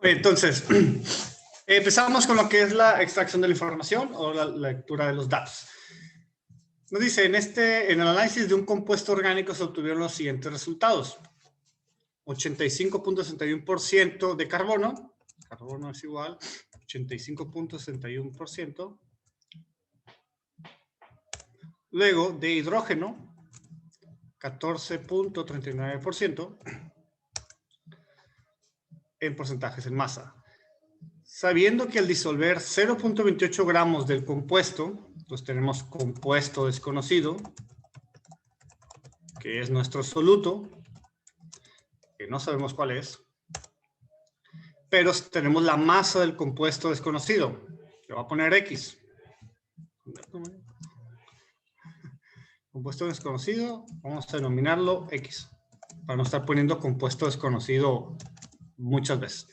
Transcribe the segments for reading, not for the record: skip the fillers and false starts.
Entonces, empezamos con lo que es la extracción de la información o la lectura de los datos. Nos dice, en el análisis de un compuesto orgánico se obtuvieron los siguientes resultados. 85.61% de carbono es igual, 85.61%. Luego, de hidrógeno, 14.39% en porcentajes en masa. Sabiendo que al disolver 0.28 gramos del compuesto, pues tenemos compuesto desconocido, que es nuestro soluto, que no sabemos cuál es, pero tenemos la masa del compuesto desconocido, que va a poner X. Compuesto desconocido, vamos a denominarlo X, para no estar poniendo compuesto desconocido muchas veces.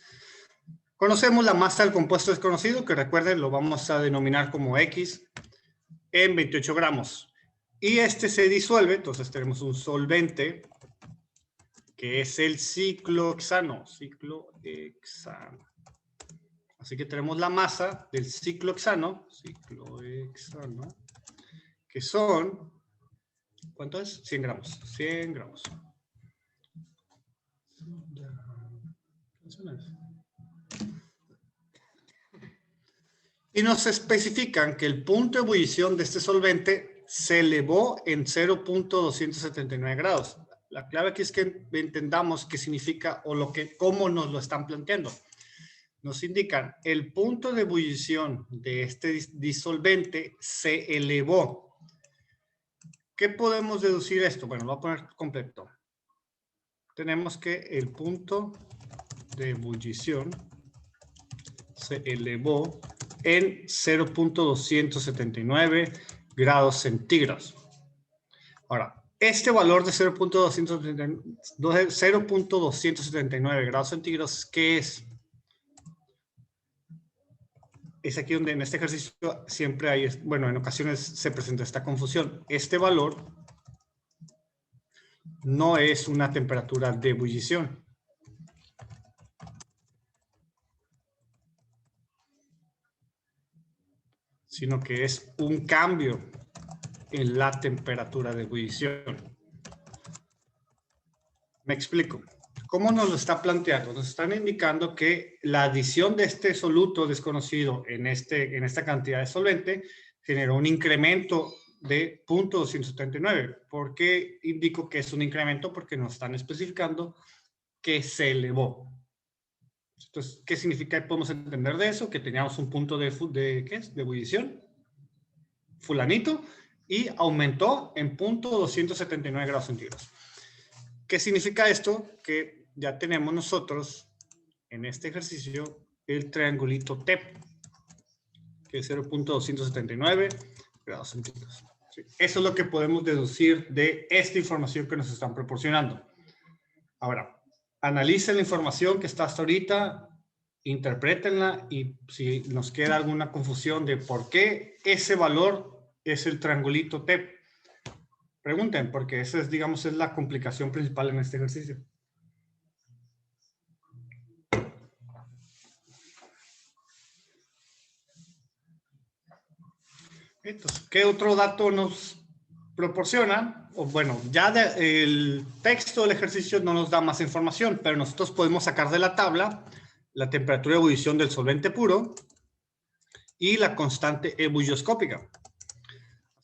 Conocemos la masa del compuesto desconocido, que recuerden, lo vamos a denominar como X en 28 gramos. Y este se disuelve, entonces tenemos un solvente, que es el ciclohexano. Así que tenemos la masa del ciclohexano, que son, ¿cuánto es? 100 gramos. 100 gramos. Y nos especifican que el punto de ebullición de este solvente se elevó en 0.279 grados. La clave aquí es que entendamos qué significa o cómo nos lo están planteando. Nos indican el punto de ebullición de este disolvente se elevó. ¿Qué podemos deducir de esto? Bueno, lo voy a poner completo. Tenemos que el punto de ebullición se elevó en 0.279 grados centígrados. Ahora, este valor de 0.279 grados centígrados, ¿qué es? Es aquí donde en este ejercicio siempre hay, bueno, en ocasiones se presenta esta confusión. Este valor no es una temperatura de ebullición, sino que es un cambio en la temperatura de ebullición. Me explico. ¿Cómo nos lo está planteando? Nos están indicando que la adición de este soluto desconocido en esta cantidad de solvente generó un incremento de 0.279. ¿Por qué indico que es un incremento? Porque nos están especificando que se elevó. Entonces, ¿qué significa? Podemos entender de eso, que teníamos un punto ¿qué es? De ebullición, fulanito, y aumentó en 0.279 grados centígrados. ¿Qué significa esto? Que ya tenemos nosotros en este ejercicio el triangulito TEP, que es 0.279 grados centígrados. ¿Sí? Eso es lo que podemos deducir de esta información que nos están proporcionando. Ahora, analicen la información que está hasta ahorita, interprétenla y si nos queda alguna confusión de por qué ese valor es el triangulito TEP, pregunten, porque esa es, digamos, es la complicación principal en este ejercicio. Entonces, ¿qué otro dato nos proporciona? O bueno, ya el texto del ejercicio no nos da más información, pero nosotros podemos sacar de la tabla la temperatura de ebullición del solvente puro y la constante ebullioscópica.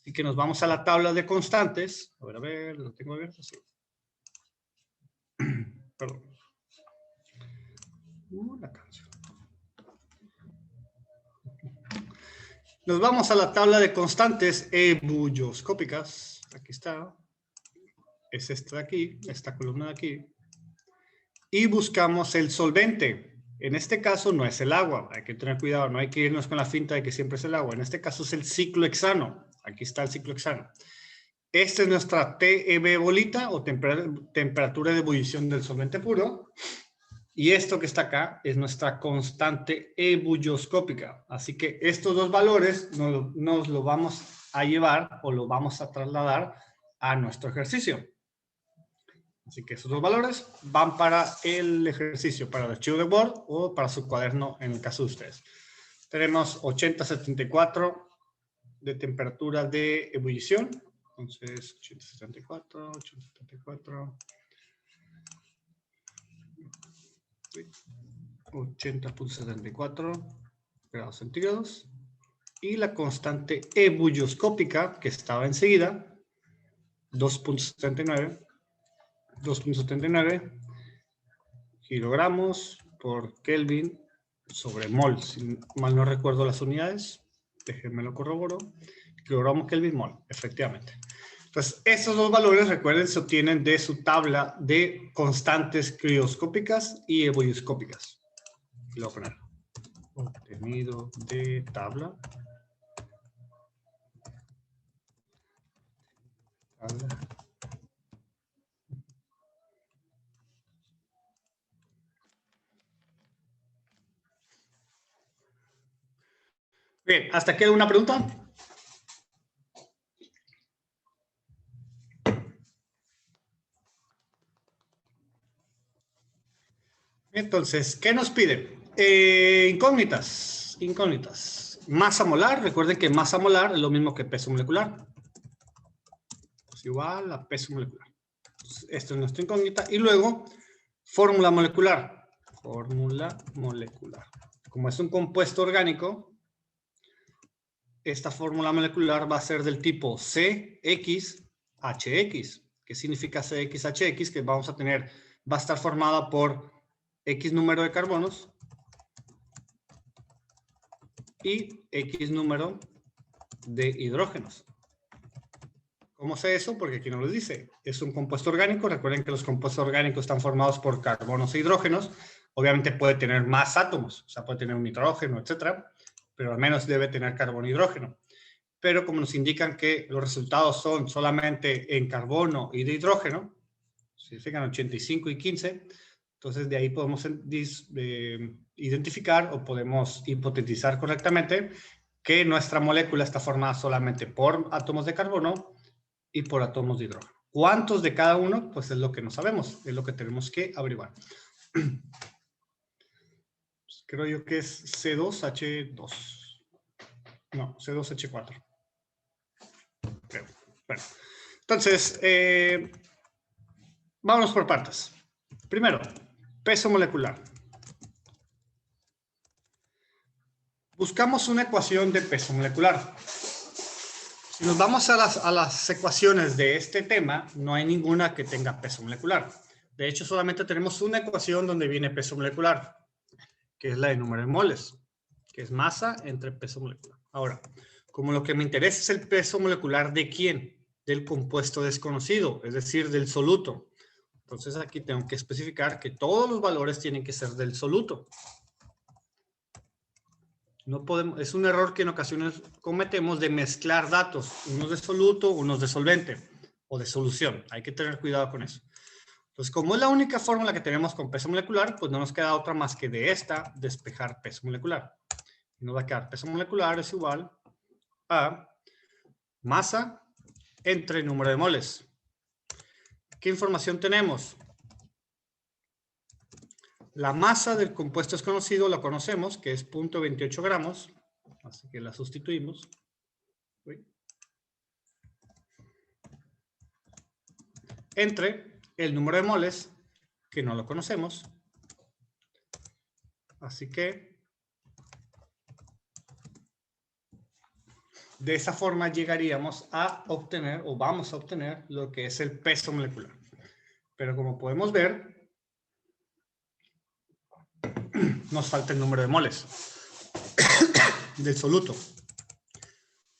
Así que nos vamos a la tabla de constantes. A ver, lo tengo abierto. Sí. Perdón. La canción. Nos vamos a la tabla de constantes ebullioscópicas. Aquí está. Es esta de aquí, esta columna de aquí. Y buscamos el solvente. En este caso no es el agua. Hay que tener cuidado. No hay que irnos con la finta de que siempre es el agua. En este caso es el ciclohexano. Aquí está el ciclohexano. Esta es nuestra TEB bolita o temperatura de ebullición del solvente puro. Y esto que está acá es nuestra constante ebullioscópica. Así que estos dos valores nos lo vamos a llevar o lo vamos a trasladar a nuestro ejercicio. Así que esos dos valores van para el ejercicio, para el archivo de Word o para su cuaderno en el caso de ustedes. Tenemos 80-74 de temperatura de ebullición. Entonces, 80-74, 80-74. 80.74 grados centígrados. Y la constante ebulloscópica, que estaba enseguida, 2.79. 2.79 kilogramos por Kelvin sobre mol. Si mal no recuerdo las unidades, déjenme lo corroboro. Kilogramo Kelvin mol, efectivamente. Entonces, estos dos valores, recuerden, se obtienen de su tabla de constantes crioscópicas y ebulloscópicas. Lo voy a poner. Obtenido de tabla. Bien, ¿hasta aquí alguna pregunta? Entonces, ¿qué nos piden? Incógnitas. Masa molar, recuerden que masa molar es lo mismo que peso molecular. Es igual a peso molecular. Entonces, esto es nuestra incógnita. Y luego, fórmula molecular. Fórmula molecular. Como es un compuesto orgánico, esta fórmula molecular va a ser del tipo CXHX. ¿Qué significa CXHX? Que vamos a tener, va a estar formada por X número de carbonos y X número de hidrógenos. ¿Cómo sé eso? Porque aquí no lo dice. Es un compuesto orgánico. Recuerden que los compuestos orgánicos están formados por carbonos e hidrógenos. Obviamente puede tener más átomos, o sea, puede tener un nitrógeno, etcétera, pero al menos debe tener carbono e hidrógeno. Pero como nos indican que los resultados son solamente en carbono y de hidrógeno, significan 85 y 15, entonces de ahí podemos identificar o podemos hipotetizar correctamente que nuestra molécula está formada solamente por átomos de carbono y por átomos de hidrógeno. ¿Cuántos de cada uno? Pues es lo que no sabemos, es lo que tenemos que averiguar. Creo yo que es C2H2. No, C2H4. Creo. Bueno, entonces, vámonos por partes. Primero, peso molecular. Buscamos una ecuación de peso molecular. Si nos vamos a las ecuaciones de este tema, no hay ninguna que tenga peso molecular. De hecho, solamente tenemos una ecuación donde viene peso molecular, que es la de número de moles, que es masa entre peso molecular. Ahora, como lo que me interesa es el peso molecular de quién, del compuesto desconocido, es decir, del soluto. Entonces aquí tengo que especificar que todos los valores tienen que ser del soluto. No podemos, es un error que en ocasiones cometemos de mezclar datos, unos de soluto, unos de solvente o de solución. Hay que tener cuidado con eso. Entonces, como es la única fórmula que tenemos con peso molecular, pues no nos queda otra más que de esta despejar peso molecular. Y nos va a quedar peso molecular es igual a masa entre número de moles. ¿Qué información tenemos? La masa del compuesto desconocido la conocemos, que es 0.28 gramos, así que la sustituimos. Entre el número de moles, que no lo conocemos. Así que de esa forma llegaríamos a obtener, o vamos a obtener, lo que es el peso molecular. Pero como podemos ver, nos falta el número de moles del soluto.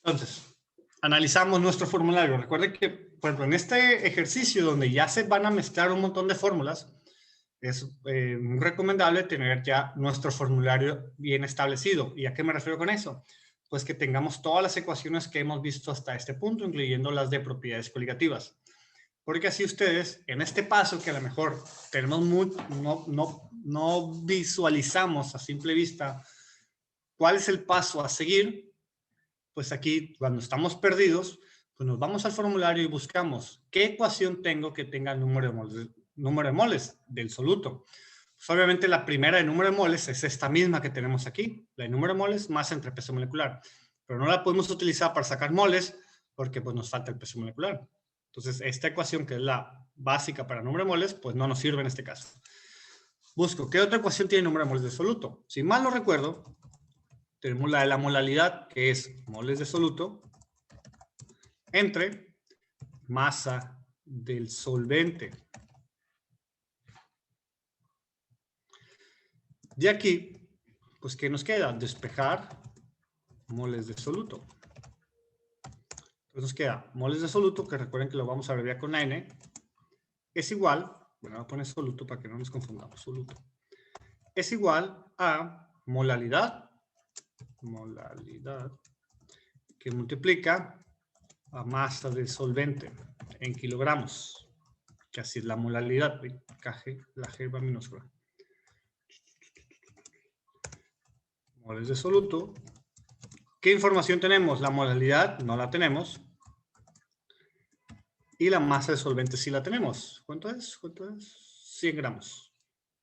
Entonces, analizamos nuestro formulario. Recuerden que, por ejemplo, en este ejercicio donde ya se van a mezclar un montón de fórmulas, es muy recomendable tener ya nuestro formulario bien establecido. ¿Y a qué me refiero con eso? Pues que tengamos todas las ecuaciones que hemos visto hasta este punto, incluyendo las de propiedades coligativas. Porque así ustedes, en este paso que a lo mejor tenemos no visualizamos a simple vista cuál es el paso a seguir, pues aquí cuando estamos perdidos, Pues nos vamos al formulario y buscamos qué ecuación tengo que tenga el número de moles del soluto. Pues obviamente la primera de número de moles es esta misma que tenemos aquí, la de número de moles más entre peso molecular. Pero no la podemos utilizar para sacar moles porque pues nos falta el peso molecular. Entonces esta ecuación, que es la básica para número de moles, pues no nos sirve en este caso. Busco, ¿qué otra ecuación tiene número de moles de soluto? Si mal no recuerdo, tenemos la de la molalidad, que es moles de soluto, entre masa del solvente. De aquí, pues, ¿qué nos queda? Despejar moles de soluto. Entonces nos queda moles de soluto, que recuerden que lo vamos a abreviar con N, es igual, bueno, voy a poner soluto para que no nos confundamos, soluto, es igual a molalidad, que multiplica a masa del solvente en kilogramos, que así es la molalidad, la G va minúscula. Moles de soluto. ¿Qué información tenemos? La molalidad no la tenemos. Y la masa de solvente sí la tenemos. ¿Cuánto es? 100 gramos.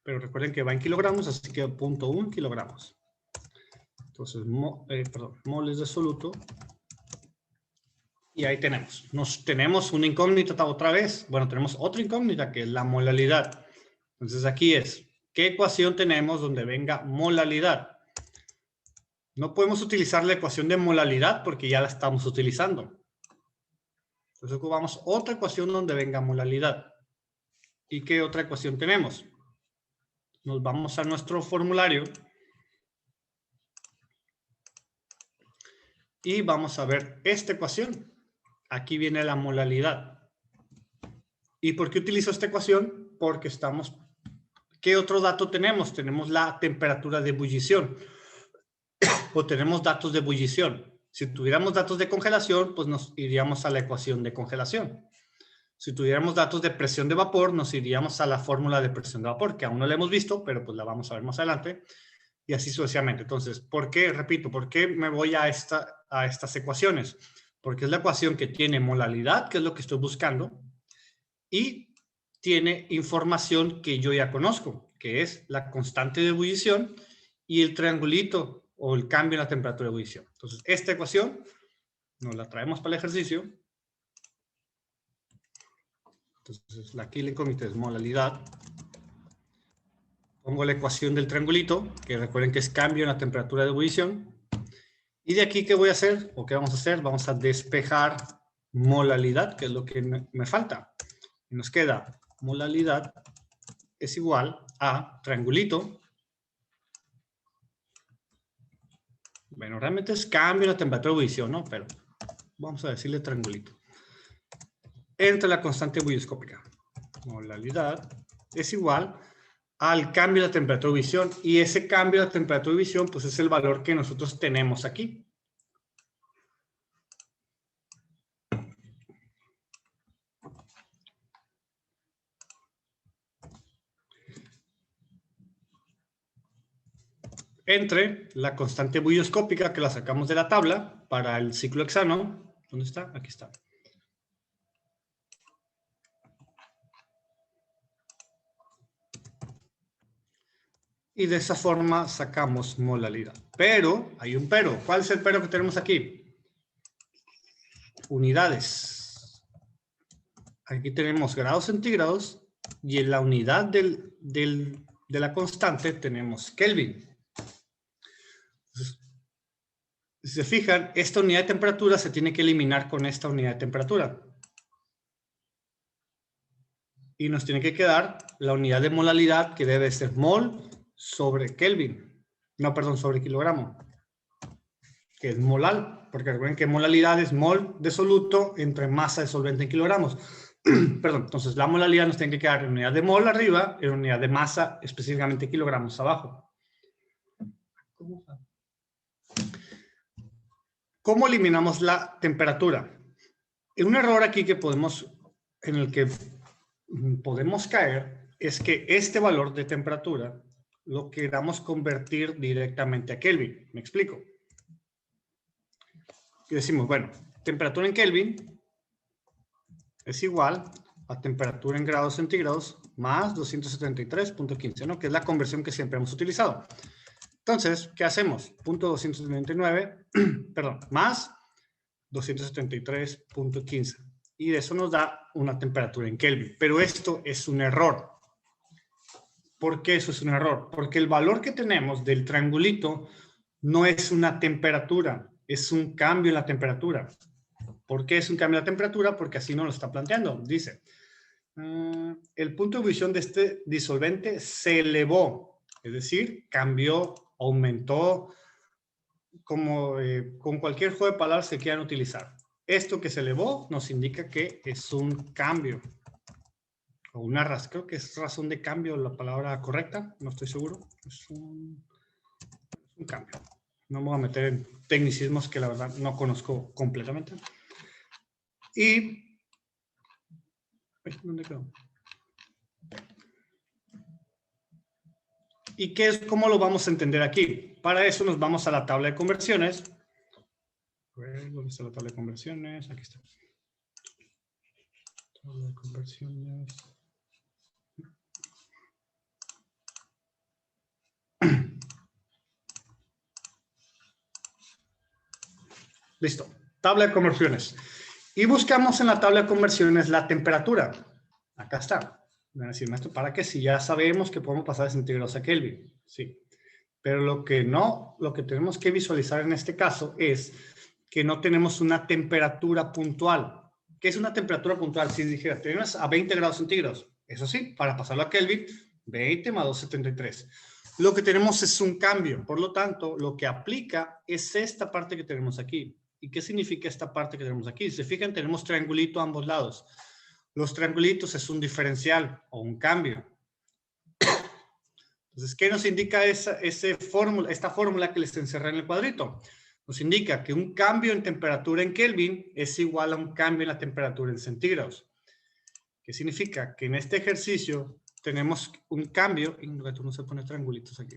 Pero recuerden que va en kilogramos, así que 0.1 kilogramos. Entonces, moles de soluto. Y ahí tenemos. Tenemos una incógnita otra vez. Bueno, tenemos otra incógnita que es la molalidad. Entonces aquí es, ¿qué ecuación tenemos donde venga molalidad? No podemos utilizar la ecuación de molalidad porque ya la estamos utilizando. Entonces ocupamos otra ecuación donde venga molalidad. ¿Y qué otra ecuación tenemos? Nos vamos a nuestro formulario y vamos a ver esta ecuación. Aquí viene la molalidad. ¿Y por qué utilizo esta ecuación? Porque estamos... ¿Qué otro dato tenemos? Tenemos la temperatura de ebullición. O tenemos datos de ebullición. Si tuviéramos datos de congelación, pues nos iríamos a la ecuación de congelación. Si tuviéramos datos de presión de vapor, nos iríamos a la fórmula de presión de vapor, que aún no la hemos visto, pero pues la vamos a ver más adelante, y así sucesivamente. Entonces, ¿por qué? Repito, ¿por qué me voy a estas ecuaciones? Porque es la ecuación que tiene molalidad, que es lo que estoy buscando, y tiene información que yo ya conozco, que es la constante de ebullición y el triangulito o el cambio en la temperatura de ebullición. Entonces, esta ecuación nos la traemos para el ejercicio. Entonces, aquí la incógnita es molalidad. Pongo la ecuación del triangulito, que recuerden que es cambio en la temperatura de ebullición. Y de aquí, ¿qué voy a hacer? ¿O qué vamos a hacer? Vamos a despejar molalidad, que es lo que me falta. Y nos queda molalidad es igual a triangulito. Bueno, realmente es cambio en la temperatura de ebullición, ¿no? Pero vamos a decirle triangulito. Entre la constante ebullioscópica. Molalidad es igual al cambio de la temperatura de ebullición. Y ese cambio de la temperatura de ebullición, pues es el valor que nosotros tenemos aquí. Entre la constante ebullioscópica, que la sacamos de la tabla para el ciclo hexano. ¿Dónde está? Aquí está. Y de esa forma sacamos molalidad. Pero, hay un pero. ¿Cuál es el pero que tenemos aquí? Unidades. Aquí tenemos grados centígrados y en la unidad de la constante tenemos Kelvin. Entonces, si se fijan, esta unidad de temperatura se tiene que eliminar con esta unidad de temperatura. Y nos tiene que quedar la unidad de molalidad, que debe ser mol sobre Kelvin. No, perdón, sobre kilogramo. Que es molal, porque recuerden que molalidad es mol de soluto entre masa de solvente en kilogramos. Perdón, entonces la molalidad nos tiene que quedar en unidad de mol arriba y en unidad de masa, específicamente kilogramos abajo. ¿Cómo eliminamos la temperatura? Un error aquí en el que podemos caer es que este valor de temperatura lo queramos convertir directamente a Kelvin. ¿Me explico? Y decimos, bueno, temperatura en Kelvin es igual a temperatura en grados centígrados más 273.15, ¿no? Que es la conversión que siempre hemos utilizado. Entonces, ¿qué hacemos? Punto 299, perdón, más 273.15. Y eso nos da una temperatura en Kelvin. Pero esto es un error. ¿Por qué eso es un error? Porque el valor que tenemos del triangulito no es una temperatura, es un cambio en la temperatura. ¿Por qué es un cambio en la temperatura? Porque así nos lo está planteando. Dice, el punto de ebullición de este disolvente se elevó, es decir, cambió, aumentó, como con cualquier juego de palabras que quieran utilizar. Esto que se elevó nos indica que es un cambio. O una razón, creo que es razón de cambio la palabra correcta, no estoy seguro. Es un cambio. No me voy a meter en tecnicismos que la verdad no conozco completamente. Y... ¿dónde quedó? ¿Y qué es, cómo lo vamos a entender aquí? Para eso nos vamos a la tabla de conversiones. ¿Dónde está la tabla de conversiones? Aquí está. Tabla de conversiones. Listo. Tabla de conversiones. Y buscamos en la tabla de conversiones la temperatura. Acá está. Me van a decir, maestro, ¿para qué? Si ya sabemos que podemos pasar de centígrados a Kelvin. Sí. Pero lo que tenemos que visualizar en este caso es que no tenemos una temperatura puntual. ¿Qué es una temperatura puntual? Si dijera, tenemos a 20 grados centígrados. Eso sí, para pasarlo a Kelvin, 20 más 273. Lo que tenemos es un cambio. Por lo tanto, lo que aplica es esta parte que tenemos aquí. ¿Y qué significa esta parte que tenemos aquí? Si se fijan, tenemos triangulito a ambos lados. Los triangulitos es un diferencial o un cambio. Entonces, ¿qué nos indica esta fórmula que les encerré en el cuadrito? Nos indica que un cambio en temperatura en Kelvin es igual a un cambio en la temperatura en centígrados. ¿Qué significa? Que en este ejercicio tenemos un cambio, y no se pone triangulitos aquí.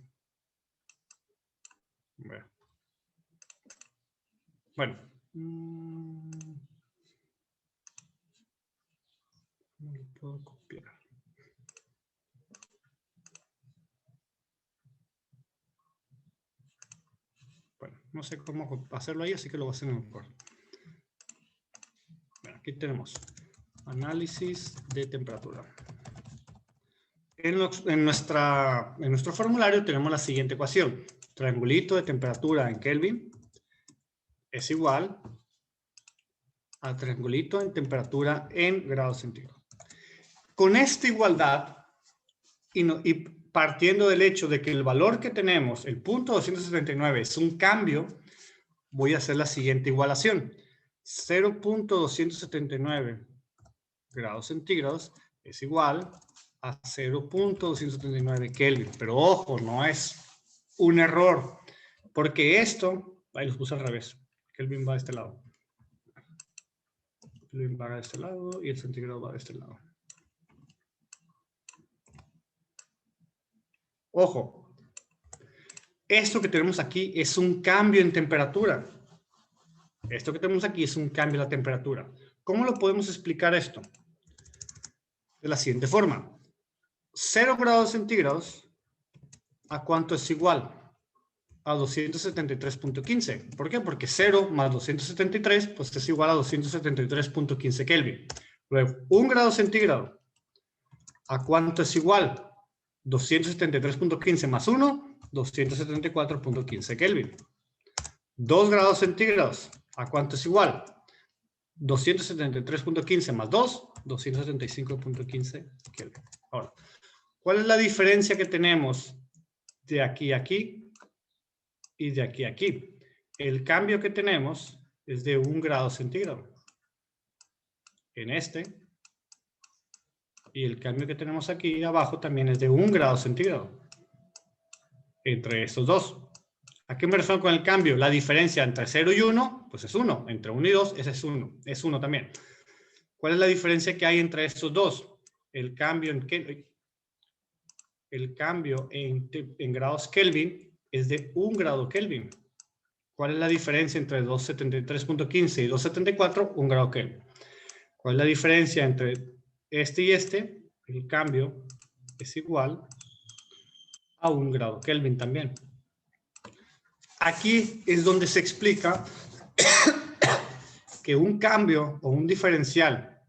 Bueno. ¿Cómo lo puedo copiar? Bueno, no sé cómo hacerlo ahí, así que lo voy a hacer en el Word. Bueno, aquí tenemos análisis de temperatura. En nuestro formulario tenemos la siguiente ecuación. Triangulito de temperatura en Kelvin es igual al triangulito en temperatura en grados centígrados. Con esta igualdad y partiendo del hecho de que el valor que tenemos, el punto 279, es un cambio, voy a hacer la siguiente igualación. 0.279 grados centígrados es igual a 0.279 Kelvin. Pero ojo, no es un error, porque esto, ahí los puse al revés. Kelvin va de este lado. Kelvin va de este lado y el centígrado va de este lado. Ojo, esto que tenemos aquí es un cambio en temperatura. Esto que tenemos aquí es un cambio en la temperatura. ¿Cómo lo podemos explicar esto? De la siguiente forma. 0 grados centígrados, ¿a cuánto es igual? A 273.15. ¿Por qué? Porque 0 más 273, pues es igual a 273.15 Kelvin. Luego, 1 grado centígrado, ¿a cuánto es igual? 273.15 más 1, 274.15 Kelvin. 2 grados centígrados, ¿a cuánto es igual? 273.15 más 2, 275.15 Kelvin. Ahora, ¿cuál es la diferencia que tenemos de aquí a aquí y de aquí a aquí? El cambio que tenemos es de 1 grado centígrado en este, y el cambio que tenemos aquí abajo también es de 1 grado centígrado entre estos dos. ¿A qué me refiero con el cambio? La diferencia entre 0 y 1, pues es 1. Entre 1 y 2, ese es 1. Es 1 también. ¿Cuál es la diferencia que hay entre estos dos? El cambio en grados Kelvin es de 1 grado Kelvin. ¿Cuál es la diferencia entre 273.15 y 274? 1 grado Kelvin. ¿Cuál es la diferencia entre este y este? El cambio es igual a 1 grado Kelvin también. Aquí es donde se explica que un cambio o un diferencial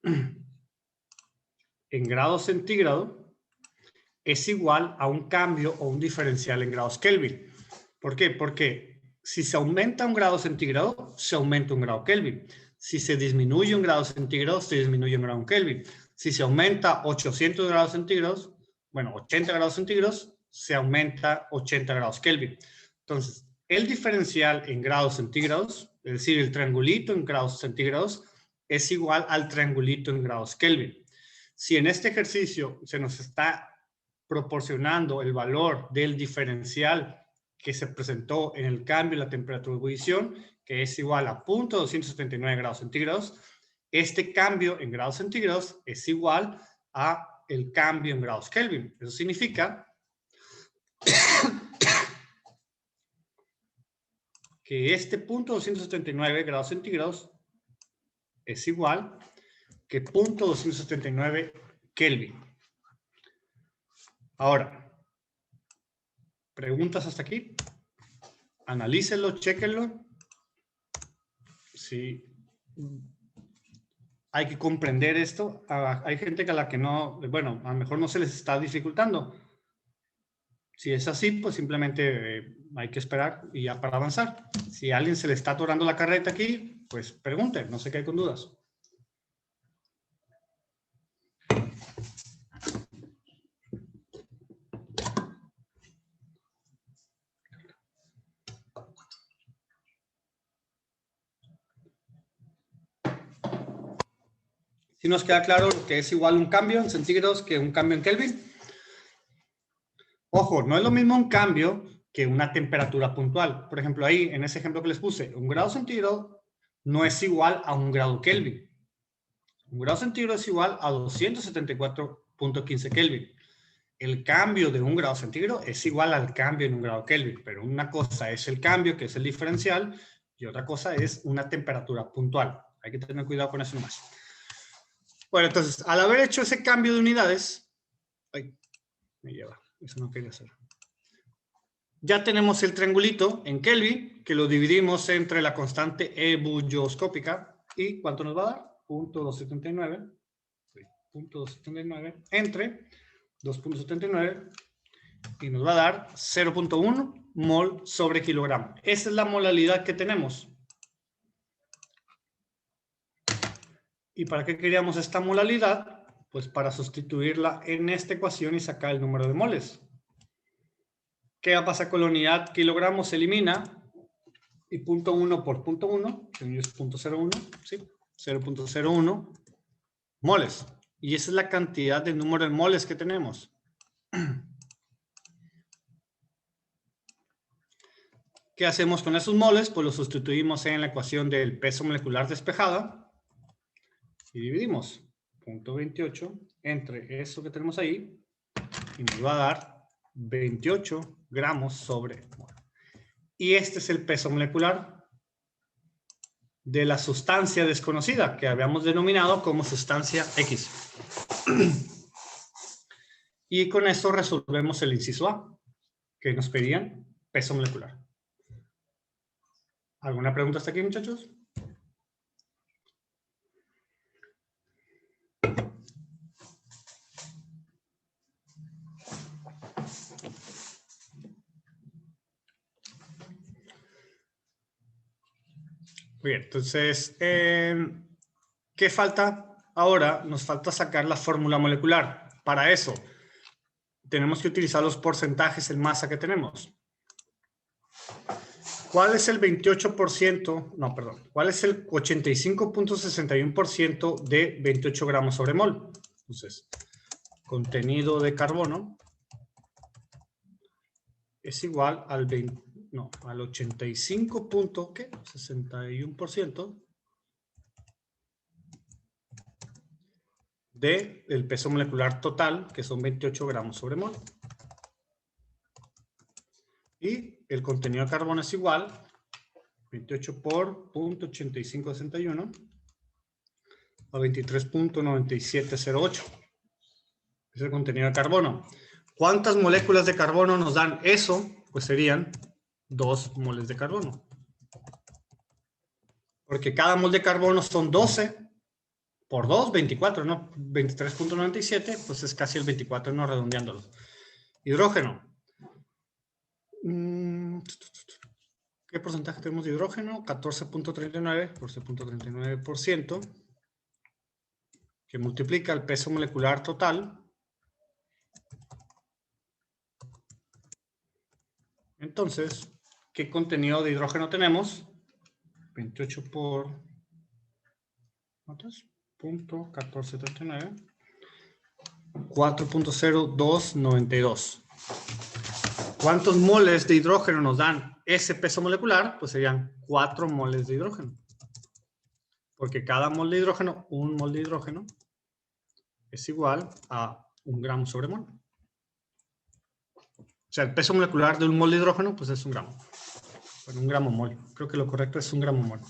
en grados centígrados es igual a un cambio o un diferencial en grados Kelvin. ¿Por qué? Porque si se aumenta 1 grado centígrado, se aumenta 1 grado Kelvin. Si se disminuye 1 grado centígrado, se disminuye 1 grado Kelvin. Si se aumenta 800 grados centígrados, bueno, 80 grados centígrados, se aumenta 80 grados Kelvin. Entonces, el diferencial en grados centígrados, es decir, el triangulito en grados centígrados, es igual al triangulito en grados Kelvin. Si en este ejercicio se nos está proporcionando el valor del diferencial que se presentó en el cambio de la temperatura de ebullición, que es igual a 0.279 grados centígrados, este cambio en grados centígrados es igual a el cambio en grados Kelvin. Eso significa que este 0.279 grados centígrados es igual que 0.279 Kelvin. Ahora, ¿preguntas hasta aquí? Analícenlo, chéquenlo. Sí. Hay que comprender esto. Hay gente a la que no, bueno, a lo mejor no se les está dificultando. Si es así, pues simplemente hay que esperar y ya para avanzar. Si a alguien se le está atorando la carreta aquí, pues pregunte, no se quede con dudas. Si nos queda claro que es igual un cambio en centígrados que un cambio en Kelvin. Ojo, no es lo mismo un cambio que una temperatura puntual. Por ejemplo, ahí, en ese ejemplo que les puse, 1 grado centígrado no es igual a 1 grado Kelvin. 1 grado centígrado es igual a 274.15 Kelvin. El cambio de 1 grado centígrado es igual al cambio en 1 grado Kelvin, pero una cosa es el cambio, que es el diferencial, y otra cosa es una temperatura puntual. Hay que tener cuidado con eso nomás. Bueno, entonces, al haber hecho ese cambio de unidades, ay, me lleva, eso no quería hacer. Ya tenemos el triangulito en Kelvin, que lo dividimos entre la constante ebulloscópica, y ¿cuánto nos va a dar? 0.279 entre 2.79 y nos va a dar 0.1 mol sobre kilogramo. Esa es la molalidad que tenemos. ¿Y para qué queríamos esta molalidad? Pues para sustituirla en esta ecuación y sacar el número de moles. ¿Qué va a pasar con la unidad kilogramos? Se elimina y 0.1 por 0.1, que es 0.01, ¿sí? 0.01 moles. Y esa es la cantidad de número de moles que tenemos. ¿Qué hacemos con esos moles? Pues los sustituimos en la ecuación del peso molecular despejada y dividimos 0.28 entre eso que tenemos ahí y nos va a dar 28 gramos sobre mol. Y este es el peso molecular de la sustancia desconocida que habíamos denominado como sustancia X. Y con eso resolvemos el inciso A, que nos pedían peso molecular. ¿Alguna pregunta hasta aquí, muchachos? Muy bien, entonces, ¿qué falta? Ahora nos falta sacar la fórmula molecular. Para eso, tenemos que utilizar los porcentajes en masa que tenemos. ¿Cuál es el 28%? No, perdón. ¿Cuál es el 85.61% de 28 gramos sobre mol? Entonces, contenido de carbono es igual al 85.61% del peso molecular total, que son 28 gramos sobre mol. Y el contenido de carbono es igual, 28 por 0.8561, a 23.9708. Es el contenido de carbono. ¿Cuántas moléculas de carbono nos dan eso? Pues serían 2 moles de carbono. Porque cada mol de carbono son 12 por 2, 24, ¿no? 23.97, pues es casi el 24, no redondeándolo. Hidrógeno. ¿Qué porcentaje tenemos de hidrógeno? 14.39%, que multiplica el peso molecular total. Entonces, ¿qué contenido de hidrógeno tenemos? 28 por... ¿cuántos? Punto 1439. 4.0292. ¿Cuántos moles de hidrógeno nos dan ese peso molecular? Pues serían 4 moles de hidrógeno. Porque cada mol de hidrógeno, un mol de hidrógeno, es igual a 1 gramo sobre mol. O sea, el peso molecular de un mol de hidrógeno, pues es 1 gramo. Bueno, 1 gramo mol. Creo que lo correcto es 1 gramo mol.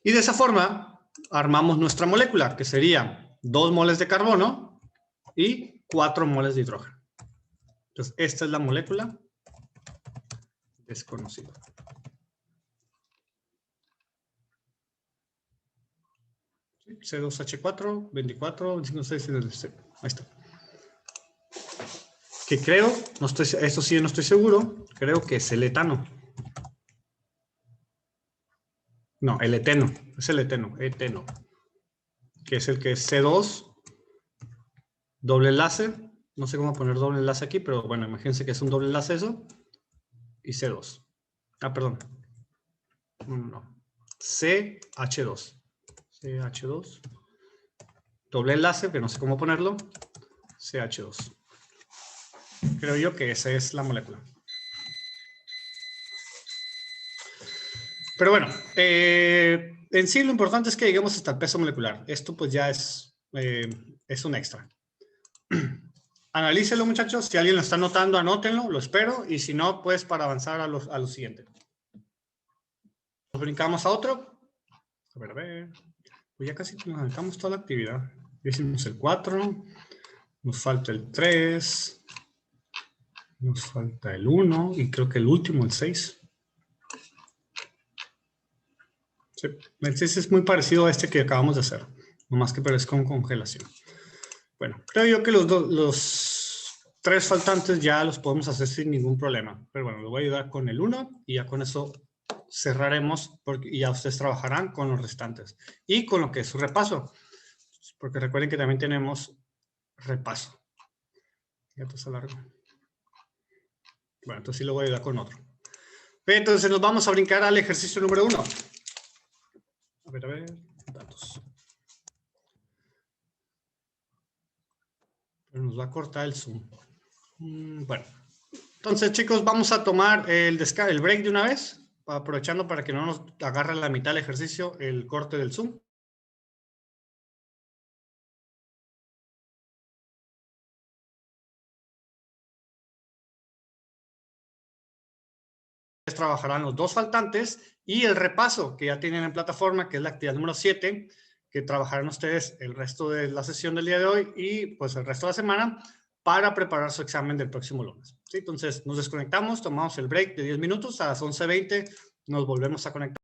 Y de esa forma, armamos nuestra molécula, que sería 2 moles de carbono y 4 moles de hidrógeno. Entonces, esta es la molécula desconocida. C2H4, 24, 25, 6, ahí está. Que creo, no estoy, esto sí no estoy seguro, creo que es el etano. No, el eteno, es el eteno, que es el que es C2, doble enlace, no sé cómo poner doble enlace aquí, pero bueno, imagínense que es un doble enlace eso, y C2. Ah, perdón. No. CH2. CH2. Doble enlace, que no sé cómo ponerlo. CH2. Creo yo que esa es la molécula. Pero bueno, en sí lo importante es que lleguemos hasta el peso molecular. Esto pues ya es un extra. Analícelo, muchachos. Si alguien lo está anotando, anótenlo, lo espero. Y si no, pues para avanzar a lo siguiente. Nos brincamos a otro. A ver. Pues ya casi nos arrancamos toda la actividad. Hicimos el 4. Nos falta el 3. Nos falta el 1. Y creo que el último, el 6. Sí, el 6 es muy parecido a este que acabamos de hacer. Nomás que es con congelación. Bueno, creo yo que los 3 faltantes ya los podemos hacer sin ningún problema. Pero bueno, les voy a ayudar con el 1 y ya con eso cerraremos y ya ustedes trabajarán con los restantes. Y con lo que es su repaso. Porque recuerden que también tenemos repaso. Ya te está largo. Bueno, entonces sí lo voy a ayudar con otro. Entonces nos vamos a brincar al ejercicio número 1. A ver, datos. Pero nos va a cortar el Zoom. Bueno, entonces chicos, vamos a tomar el break de una vez, aprovechando para que no nos agarre la mitad del ejercicio el corte del Zoom. Trabajarán los 2 faltantes y el repaso que ya tienen en plataforma, que es la actividad número 7, que trabajarán ustedes el resto de la sesión del día de hoy y pues el resto de la semana para preparar su examen del próximo lunes. ¿Sí? Entonces nos desconectamos, tomamos el break de 10 minutos, a las 11:20 nos volvemos a conectar.